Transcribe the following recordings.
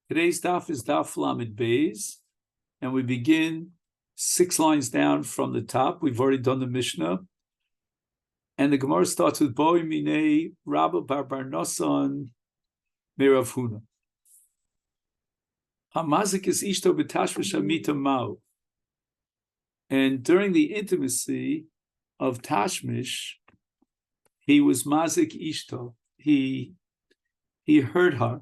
Today's daf is daf Lamed Beis, and we begin 6 lines down from the top. We've already done the Mishnah, and the Gemara starts with Boi Minei Rabba Bar Noson Merav Huna. Hamazik is Ishto B'Tashmish Amita Mao. And during the intimacy of Tashmish, he was Mazik Ishto. He hurt her,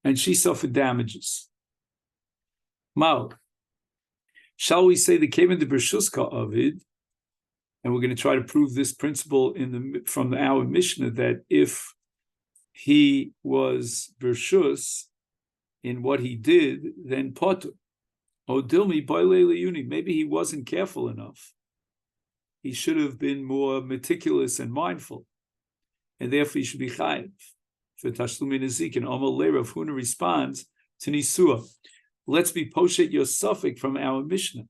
and she suffered damages. Mao. Shall we say the came into Bershuska Ovid, and we're going to try to prove this principle from our Mishnah, that if he was Bershus in what he did, then Potu. Odilmi Boile Leuni, maybe he wasn't careful enough. He should have been more meticulous and mindful, and therefore he should be chayiv for tashlumi nezik. And Omer Leirav Huna responds to Nisua. Let's be poshet your suffix from our Mishnah.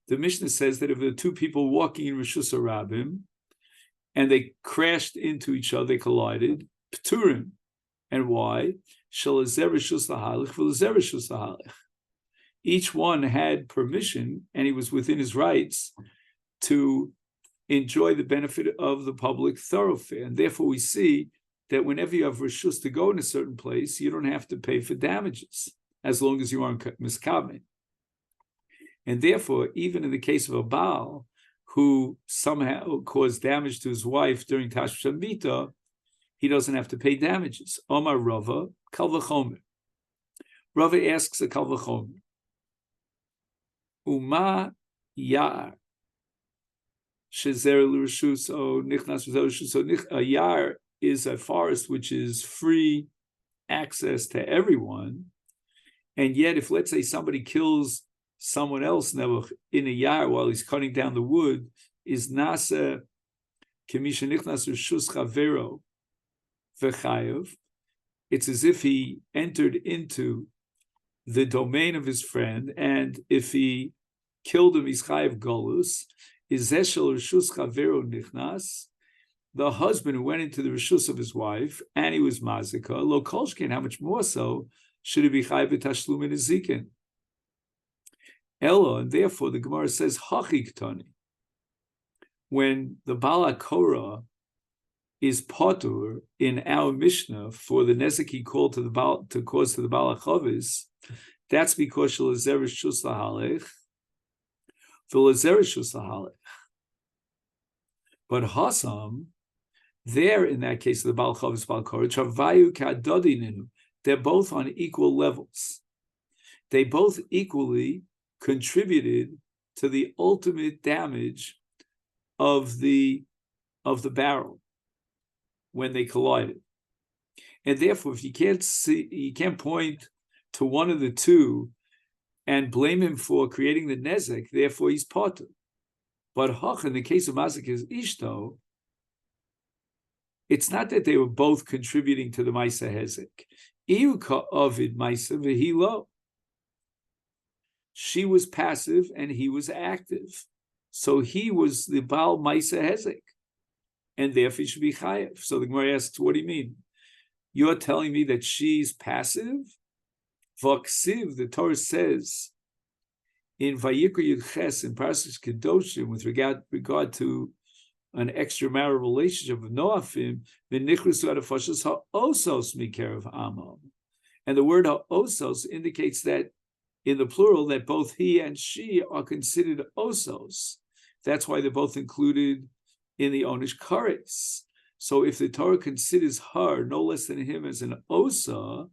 The Mishnah says that if there are two people walking in Rishus Harabim and they crashed into each other, they collided, Pturim. And why? Shalazer Rishus Lahalich, V'lazer Rishus Lahalich. Each one had permission, and he was within his rights to enjoy the benefit of the public thoroughfare. And therefore we see that whenever you have Rishus to go in a certain place, you don't have to pay for damages, as long as you aren't miskaven. And therefore, even in the case of a Baal who somehow caused damage to his wife during Tashmish Amita, he doesn't have to pay damages. Omar Rava, Kal V'chomer. Rava asks a Kal V'chomer. Uma Yar. Shezer L'Rishus O Nichnas Rishus O. A Yar is a forest which is free access to everyone. And yet, if let's say somebody kills someone else in a yar while he's cutting down the wood, is nasa kemisha nichnas rishus chavero v'chayev. It's as if he entered into the domain of his friend, and if he killed him, he's chayev golus. Is zeshel rishus chavero nichnas. The husband who went into the rishus of his wife, and he was mazika, lo kolshkin, how much more so should he be chayev b'tashlum in nezikin? Ella, and therefore the Gemara says hachik tani. When the Bala Korah is patur in our Mishnah for the nezek he called to the Baal, to cause to the Bala Chavis, that's because shelazer rishus lahalech, v'lazer rishus lahalech. But Hasam, there in that case of the Bala Chavis Bala Korah, chavayu kadodininu, they're both on equal levels. They both equally contributed to the ultimate damage of the barrel when they collided. And therefore, if you can't point to one of the two and blame him for creating the nezek, therefore he's potter. But Hach, in the case of Masechet is Ishto, it's not that they were both contributing to the Maisa Hezek. Iu ka'avid Maisa v'hilo. She was passive and he was active. So he was the Baal Maisa Hezek, and therefore he should be chayev. So the Gemara asks, what do you mean? You're telling me that she's passive? Vaksiv, the Torah says in Vayikra Yud Ches, in Parashas Kedoshim, with regard to an extramarital relationship with Noafim, v'nichrusu adafashas ha'osos mikerev amo. And the word ha'osos indicates that in the plural, that both he and she are considered osos. That's why they're both included in the Onish Kares. So if the Torah considers her no less than him as an osa,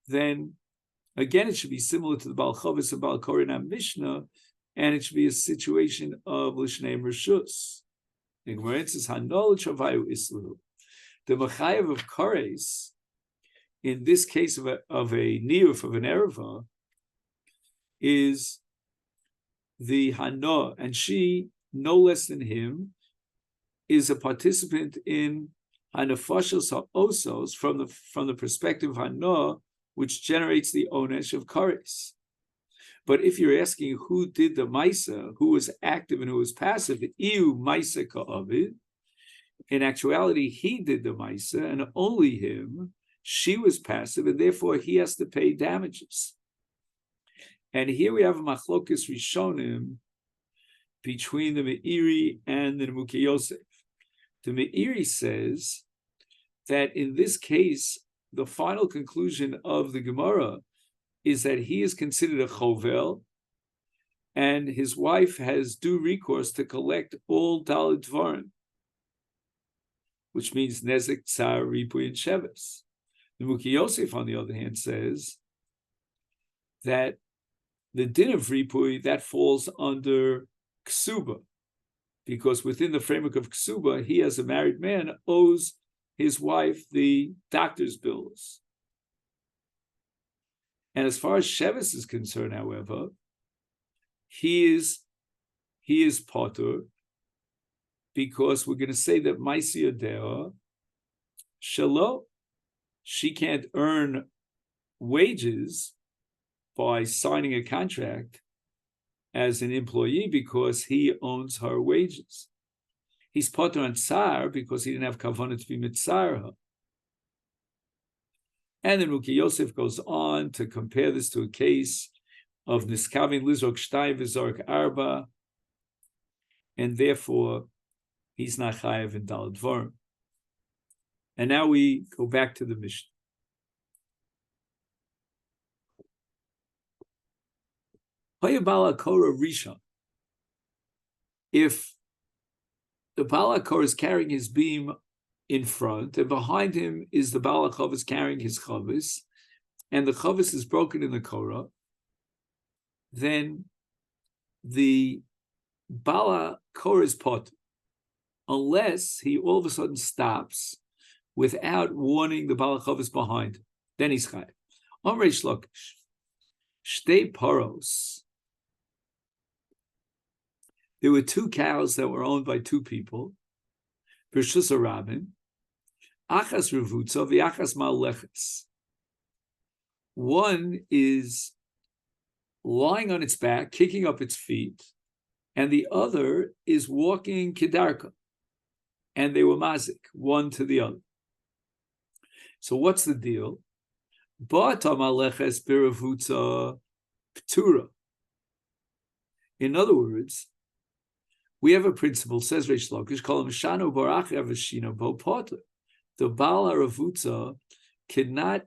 then again it should be similar to the Baal Chavis and Baal Korah in our Mishnah, and it should be a situation of L'shnei Rishus. The Gemara says, Hanol Chavayu Islu. The Machayev of Kares, in this case of a Niyuf of an Ereva, is the Hana, and she, no less than him, is a participant in Hanafashos HaOsos from the perspective of Hana, which generates the Onesh of Kares. But if you're asking who did the Maisa, who was active and who was passive, Iu Maisa Ka'avid, in actuality, he did the Maisa, and only him, she was passive, and therefore he has to pay damages. And here we have a machlokes rishonim between the Meiri and the Nemukei Yosef. The Meiri says that in this case, the final conclusion of the Gemara is that he is considered a chovel, and his wife has due recourse to collect all daled dvarim, which means nezek, tsar, ripui, and sheves. The Nemukei Yosef, on the other hand, says that the din of ripui, that falls under ksuba, because within the framework of ksuba, he, as a married man, owes his wife the doctor's bills. And as far as sheves is concerned, however, he is potter, because we're going to say that Maisi Adea Shalo, she can't earn wages by signing a contract as an employee because he owns her wages. He's potter on tsar because he didn't have kavanah to be mitzar her. And then Nemukei Yosef goes on to compare this to a case of niskavin lizrok shtay v'zork arba, and therefore he's not chayav in daled dvarim. And now we go back to the Mishnah. Hayabala Korah Rishon. If the Baal HaKorah is carrying his beam in front, and behind him is the Baal HaChavis carrying his chavis, and the chavis is broken in the Korah, then the Baal HaKorah is pot, unless he all of a sudden stops without warning the Baal HaChavis behind him. Then he's chayav. Amrei Shlokish, Shtei Paros. There were two cows that were owned by two people. B'rshus harabim, achas revutza v'achas ma'aleches. One is lying on its back, kicking up its feet, and the other is walking kedarka. And they were mazik, one to the other. So what's the deal? Ba'ata ma'aleches b'revutza p'tura. In other words, we have a principle, says Reish Lakish, called Mishano Barach Avashino Bo Potter. The Baal HaRavutza cannot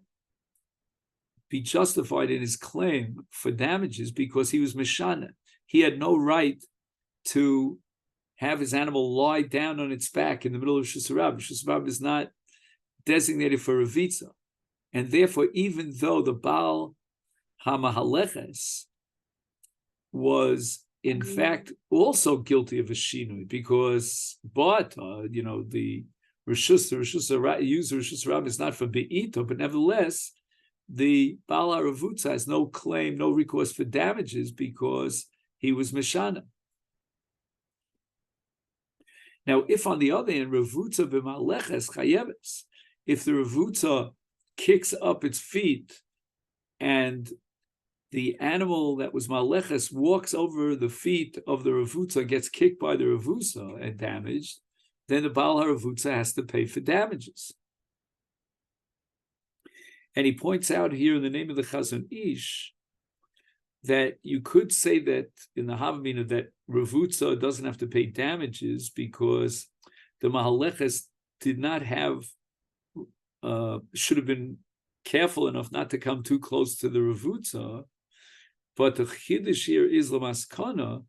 be justified in his claim for damages because he was Mishana. He had no right to have his animal lie down on its back in the middle of Shusarab. Shusarab is not designated for Ravitza. And therefore, even though the Baal HaMahaleches was in fact also guilty of a shinui, because the Rishus use Rishus Harabim is not for be'ito, but nevertheless, the Baal HaRavutza has no claim, no recourse for damages because he was Mishana. Now, if on the other hand, Ravutza b'maleches chayeves, if the Ravutza kicks up its feet and the animal that was maleches walks over the feet of the Ravutza, gets kicked by the Ravutza and damaged, then the Baal HaRavutza has to pay for damages. And he points out here in the name of the Chazon Ish that you could say that in the Havamina that Ravutza doesn't have to pay damages because the Mahaleches did not have, should have been careful enough not to come too close to the Ravutza. But the chiddush here is l'maskana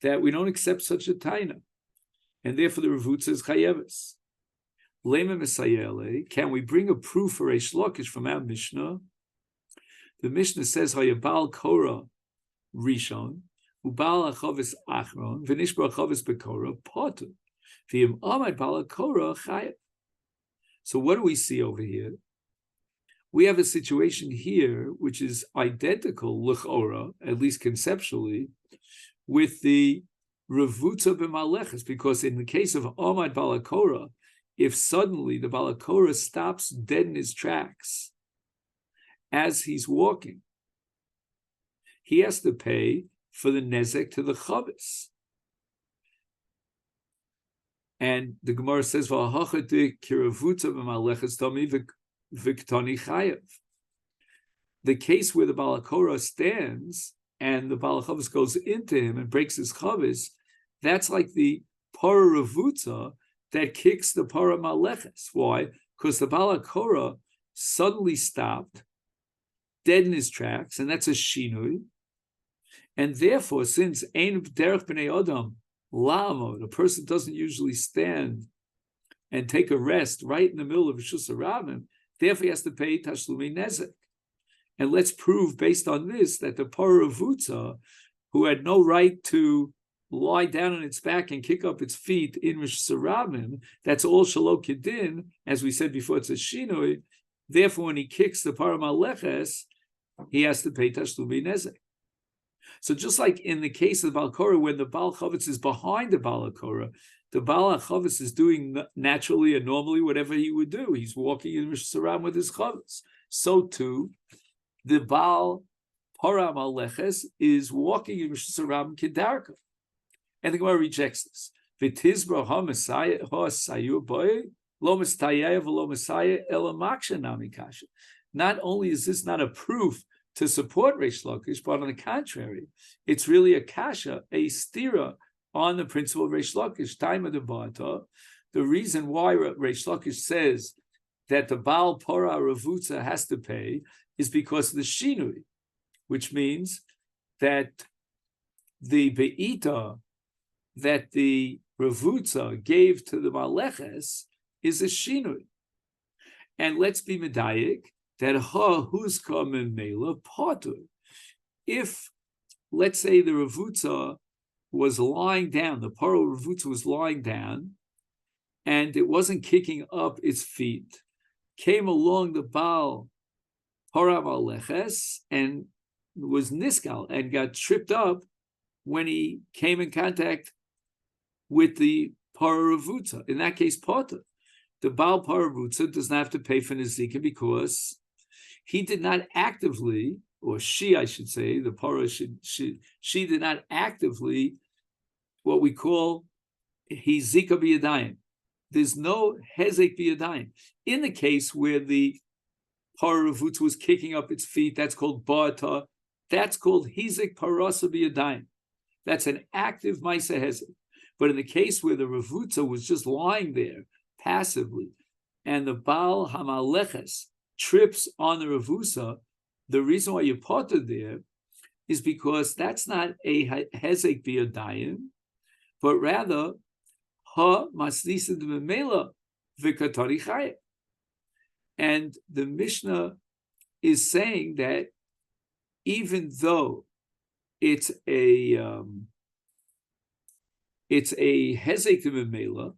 that we don't accept such a taina, and therefore the Ravutza is chayeves. Lema mesayele, can we bring a proof for Reish Lakish from our Mishnah? The Mishnah says hayabal korah rishon ubal achavis achron v'nishbar achavis bekorah potter v'im amad bal korah chayev. So what do we see over here? We have a situation here which is identical, l'chora, at least conceptually, with the Ravutza b'maleches, because in the case of Amad Bal HaKorah, if suddenly the Bal HaKorah stops dead in his tracks as he's walking, he has to pay for the nezek to the chavis. And the Gemara says, "V'ahachate kiravutza b'maleches tami Viktoni Chayev. The case where the Balakora stands and the Balachavas goes into him and breaks his chavis, that's like the para Ravutza that kicks the para Maleches. Why? Because the Balakora suddenly stopped, dead in his tracks, and that's a shinui. And therefore, since Ein Derech B'nei Adam Lamo, the person doesn't usually stand and take a rest right in the middle of Rishus Harabim, therefore he has to pay Tashlumi Nezek. And let's prove based on this that the Paravutza, who had no right to lie down on its back and kick up its feet in Rishus Harabim, that's all Shalom Kedin, as we said before, it's a Shinoi. Therefore, when he kicks the Paramaleches, he has to pay Tashlumi Nezek. So just like in the case of the Balakora, when the Baal Chavetz is behind the Balakora, the Baal Chavetz is doing naturally and normally whatever he would do. He's walking in Rishus Harabim with his Chavetz. So too, the Baal Param Aleches is walking in Rishus Harabim Kedarka. And the Gemara rejects this. V'tizbra ha-Messiah ha-Sayu boy lo Messiah v'lo Messiah ela maksha nami kasha. Not only is this not a proof to support Reish Lakish, but on the contrary, it's really a kasha, a stira on the principle of Reish Lakish. Time of the Bata. The reason why Reish Lakish says that the Baal Pora Ravutza has to pay is because of the Shinui, which means that the Be'ita that the Ravutza gave to the Maleches is a Shinui. And let's be medayik that who's coming mela potter. If, let's say, the Ravutza was lying down, the Paro Ravutza was lying down, and it wasn't kicking up its feet, came along the Baal Parav Aleches and was niskal and got tripped up when he came in contact with the Paravutza. In that case, Potter. The Baal Paravutza does not have to pay for Nezika because he did not actively, or she, I should say, the Para, she did not actively, what we call Hizika B'yadayim. There's no Hezek B'yadayim. In the case where the Paravutza was kicking up its feet, that's called Ba'ata. That's called Hizik Parasa B'yadayim. That's an active Maisa Hezek. But in the case where the Ravutza was just lying there passively, and the Baal Hamaleches trips on the Ravutza, the reason why you potted there is because that's not a Hezek B'yadayim, but rather Ha Masnisa D'Memela V'Katari Chayim. And the Mishnah is saying that even though it's a Hezek D'Memela,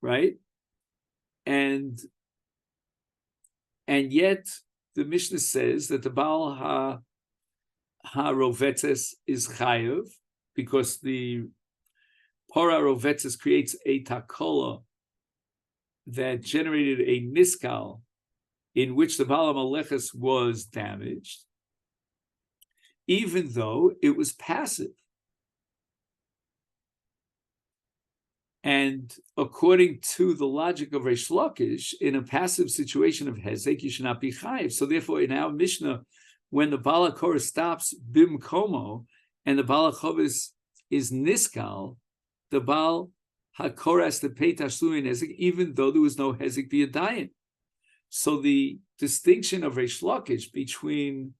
right? And yet the Mishnah says that the Baal HaRovetzes is Chayev because the Para Rovetzes creates a takola that generated a niskal in which the Baal HaMaleches was damaged, even though it was passive. And according to the logic of Reish Lakish, in a passive situation of Hezek, you should not be chayiv. So therefore, in our Mishnah, when the Balakor stops bim komo and the Balachovis is niskal, the Bal Hakor has to pay Tashlumi Hezek, even though there was no Hezek b'yadayim. So the distinction of Reish Lakish between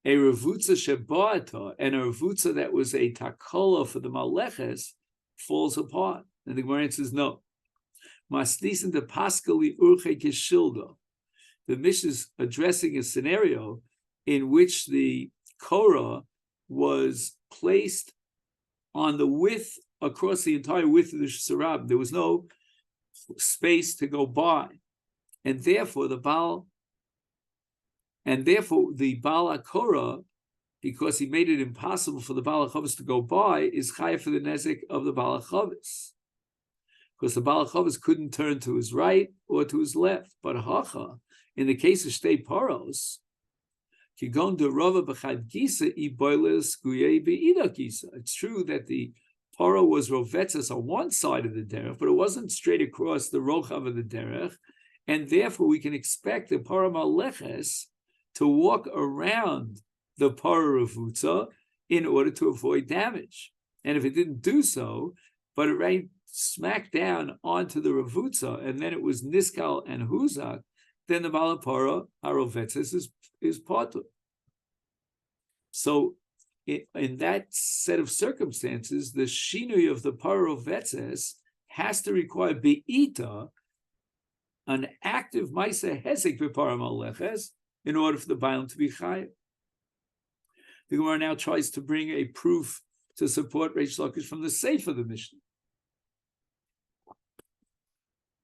a Ravutza Sheba'ata and a Ravutza that was a takola for the Maleches falls apart. And the Gemara says no. Masnisen de paskali urche kishildo. The Mishnah is addressing a scenario in which the Korah was placed on the width, across the entire width of the Sarab. There was no space to go by. And therefore the Baal HaKorah, because he made it impossible for the Baal HaChavis to go by, is chayav for the nezek of the Baal HaChavis. Because the Baal HaChavis couldn't turn to his right or to his left. But hacha, in the case of shtei paros, kigon de rova b'chad gisa I boiles guyei be'ida gisa. It's true that the paro was rovetzes on one side of the derech, but it wasn't straight across the rochav of the derech. and therefore we can expect the para maleches to walk around the para ravutza in order to avoid damage. And if it didn't do so, but it ran smack down onto the ravutza, and then it was niskal and huzak, then the balapara harovetzes is patur. So in that set of circumstances, the shinui of the parovetzes has to require be'ita, an active maisa hezek b'paramaleches, in order for the bailam to be chayav. The Gemara now tries to bring a proof to support Reish Lakish from the Sefer of the Mishnah.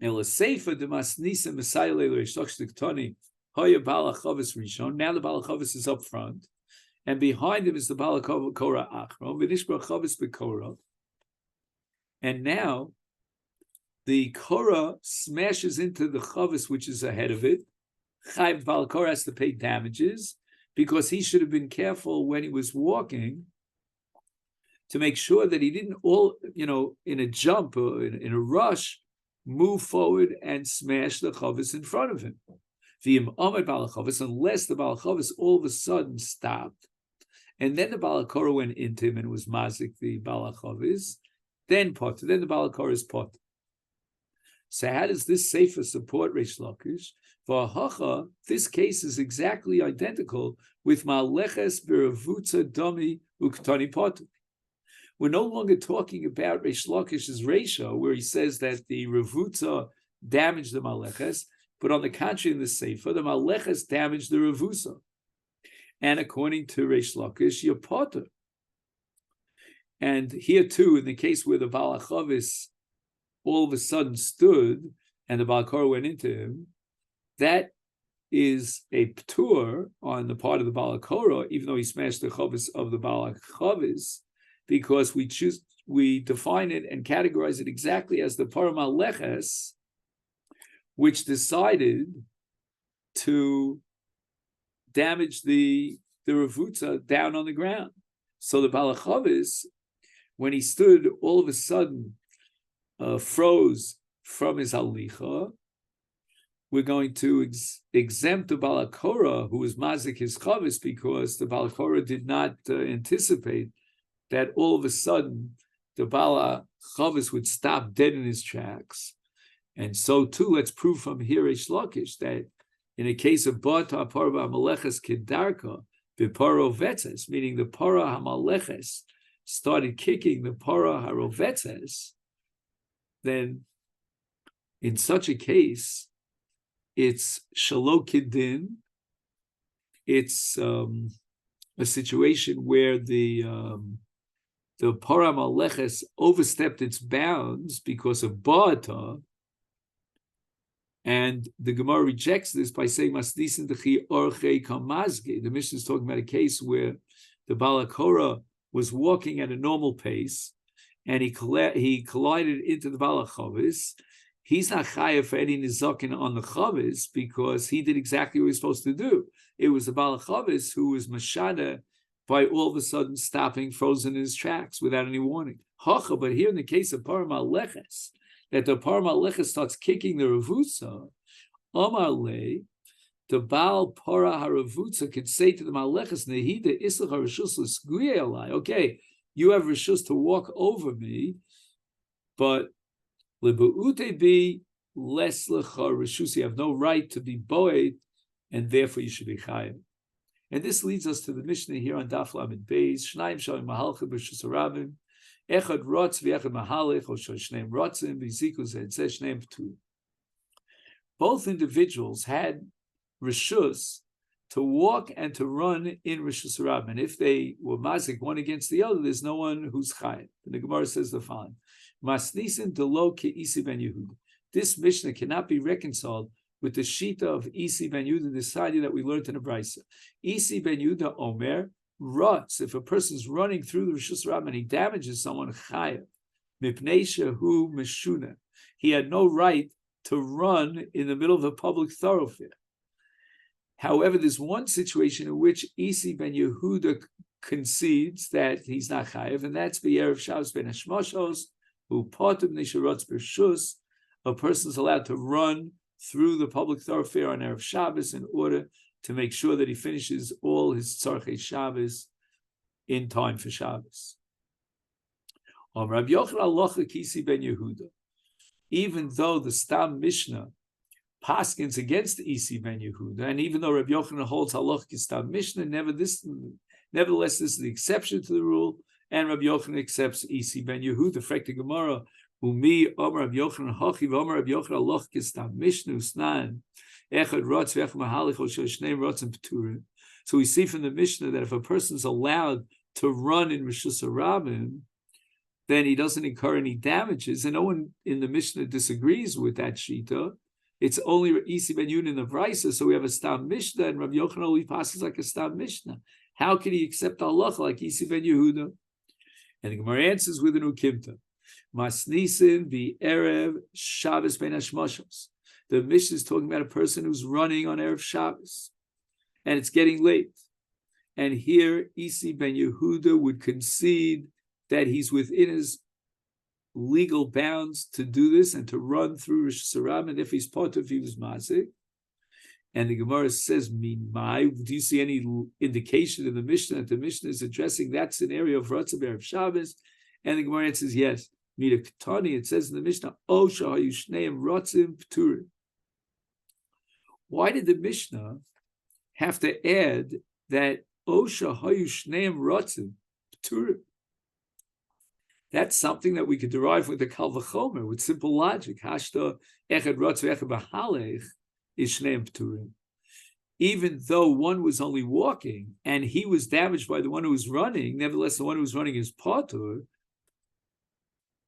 Now the Sefer de Masnisa Mesayle Reish Lakish Diktoni Hoya Balachavis Rishon. Now the Balachavis is up front, and behind him is the Balakova Korah Achron, V'nishbar Chavis B'Korah. And now the Korah smashes into the Chavis which is ahead of it. Chayv Balakora has to pay damages because he should have been careful when he was walking to make sure that he didn't in a jump or in a rush, move forward and smash the Chavis in front of him. Unless the Balachavis all of a sudden stopped, and then the Balakora went into him and was mazik the Balachavis, then pot. Then the Balakora is pot. So how does this sefer support Reish Lakish? For Hacha, this case is exactly identical with Maleches Beravutza Domi Uktani Pot. We're no longer talking about Reish Lakish's ratio, where he says that the Ravutza damaged the Maleches, but on the contrary, in the sefer, the Maleches damaged the Ravutza. And according to Reish Lakish, you're potter. And here too, in the case where the Balachavis all of a sudden stood and the Balakor went into him, that is a ptur on the part of the Balakora, even though he smashed the chavis of the Balachavis, because we define it and categorize it exactly as the Paramaleches, which decided to damage the Ravutza down on the ground. So the Balachavis, when he stood, all of a sudden froze from his halicha. We're going to exempt the Balakora, who was mazik his chavis, because the Balakora did not anticipate that all of a sudden the Balachavis would stop dead in his tracks. And so too, let's prove from here Reish Lakish that in a case of Bata Parva Hamaleches Kedarka, Biparo Vetzes, meaning the Para Hamaleches started kicking the Para Harovetzes, then in such a case, it's Shalokidin, it's a situation where the Para Maleches overstepped its bounds because of Ba'ata, and the Gemara rejects this by saying Masnisin Dechi Orche Kamazge. The Mishnah is talking about a case where the Balakora was walking at a normal pace, and he collided into the Balachavis. He's not chayav for any nizakin on the chavis because he did exactly what he was supposed to do. It was the Balachavis who was mashada by all of a sudden stopping frozen in his tracks without any warning. Hacha, but here in the case of Paramaleches, that the Paramaleches starts kicking the Ravutza, Omar Le, the Baal Para Haravutza could say to the Maleches, Nehida Islach Rishus L'Sguye Alai, okay, you have Rishus to walk over me, but Lebu'ute be less lecha Rishus, you have no right to be boed, and therefore you should be chayav. And this leads us to the Mishnah here on Daf Lamed Beis, Shnaim Shalim Mahalchim B'Rishus Harabim, Echad Rotz v'Echad Mahalech, or Shneim Rotzim v'Ziku Zed Shneim P'tu. Both individuals had Rishus to walk and to run in Rishus Harabim, and if they were mazik one against the other, there's no one who's chayav. And the Gemara says the following: Masnisin delo ke'isi ben Yehuda. This Mishnah cannot be reconciled with the shita of Isi ben Yehuda, the side that we learned in the Brisa. Isi ben Yehuda Omer Rotz. If a person's running through the Rishus Harabim and he damages someone, chayav. Mipnei shehu meshuna. He had no right to run in the middle of a public thoroughfare. However, there's one situation in which Isi ben Yehuda concedes that he's not chayav, and that's B'Erev Shabbos ben Hashmoshos, who potem nisharotz b'rshus. A person's allowed to run through the public thoroughfare on Erev Shabbos in order to make sure that he finishes all his tzarchei Shabbos in time for Shabbos. Rabbi Yochanan Halacha Kisi ben Yehuda, even though the Stam Mishnah paskins against Isi ben Yehuda, and even though Rabbi Yochanan holds Halacha Stam Mishnah, nevertheless this is the exception to the rule, and Rabbi Yochanan accepts Isi ben Yehuda. Frekta Gemara, Umi Omer Rabbi Yochanan Hachi Omer Rabbi Yochanan Halacha Stam Mishnah Usnan Echad Rotz V'Echad Mahalich Ol Shneim Rotzim Peturim. So we see from the Mishnah that if a person's allowed to run in Rishus Harabim, then he doesn't incur any damages, and no one in the Mishnah disagrees with that shita. It's only Isi ben Yehuda in the Vraisa, so we have a Stam Mishnah, and Rabbi Yochanan only passes like a Stam Mishnah. How can he accept Allah like Isi ben Yehuda? And the Gemara answers with an Ukimta. Masnisin bi Erev Shabbos ben Hashmoshos. The Mishnah is talking about a person who's running on Erev Shabbos, and it's getting late. And here, Isi ben Yehuda would concede that he's within his legal bounds to do this and to run through Rosh Hashanah, and if he's part of, he was Masechet. And the Gemara says, Mimai, do you see any indication in the Mishnah that the Mishnah is addressing that scenario of Ratzah B'Erev Shabbos? And the Gemara answers, yes. Mita Ketani, it says in the Mishnah, O Shahayu Shneim Rotzim P'turim. Why did the Mishnah have to add that O Shahayu Shneim Rotzim P'turim? That's something that we could derive with the Kal V'chomer, with simple logic. Hashta echad rotz v'echad b'halech is shneim p'turim. Even though one was only walking and he was damaged by the one who was running, nevertheless the one who was running is patur.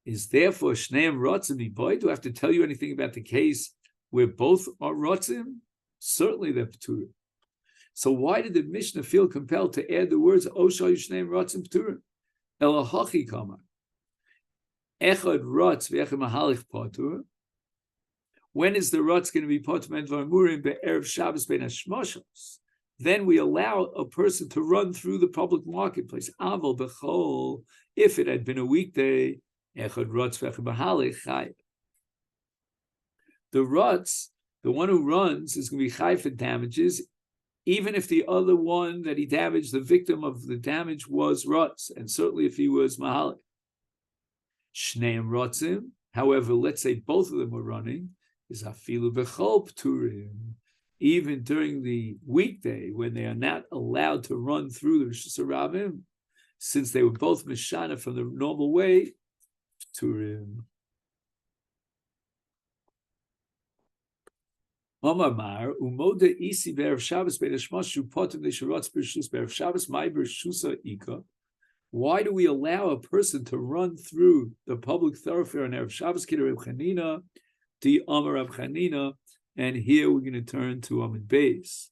Is therefore shneim rotzim iboy? Do I have to tell you anything about the case where both are rotzim? Certainly they're p'turim. So why did the Mishnah feel compelled to add the words Osha Shneim Rotzim P'turim? Elahachi Kamma. Echad Rotz v'Echad Mahalich Patur. When is the Rotz going to be Patur Ben Varmurim be'erev Shabbos ben Hashmoshos? Then we allow a person to run through the public marketplace. Aval b'chol, if it had been a weekday, Echad Rotz v'Echad Mahalich Chai. The Rotz, the one who runs, is going to be Chai for damages, even if the other one that he damaged, the victim of the damage, was Rotz, and certainly if he was Mahalik. Shneim Rotzim, however, let's say both of them were running, is Afilu Bechol P'turim. Even during the weekday, when they are not allowed to run through the Rosh Hashanah, since they were both Mishana from the normal way, P'turim. Omar Mar, Umoda Isi B'Erev Shabbos Bein Hashmoshu Potim Nesharotz B'Rishus B'Erev Shabbos Mai B'Rishusa Ika. Why do we allow a person to run through the public thoroughfare on Erev Shabbos? Kid Reb Chanina, Di Amar Reb Chanina, and here we're going to turn to Amid Beis.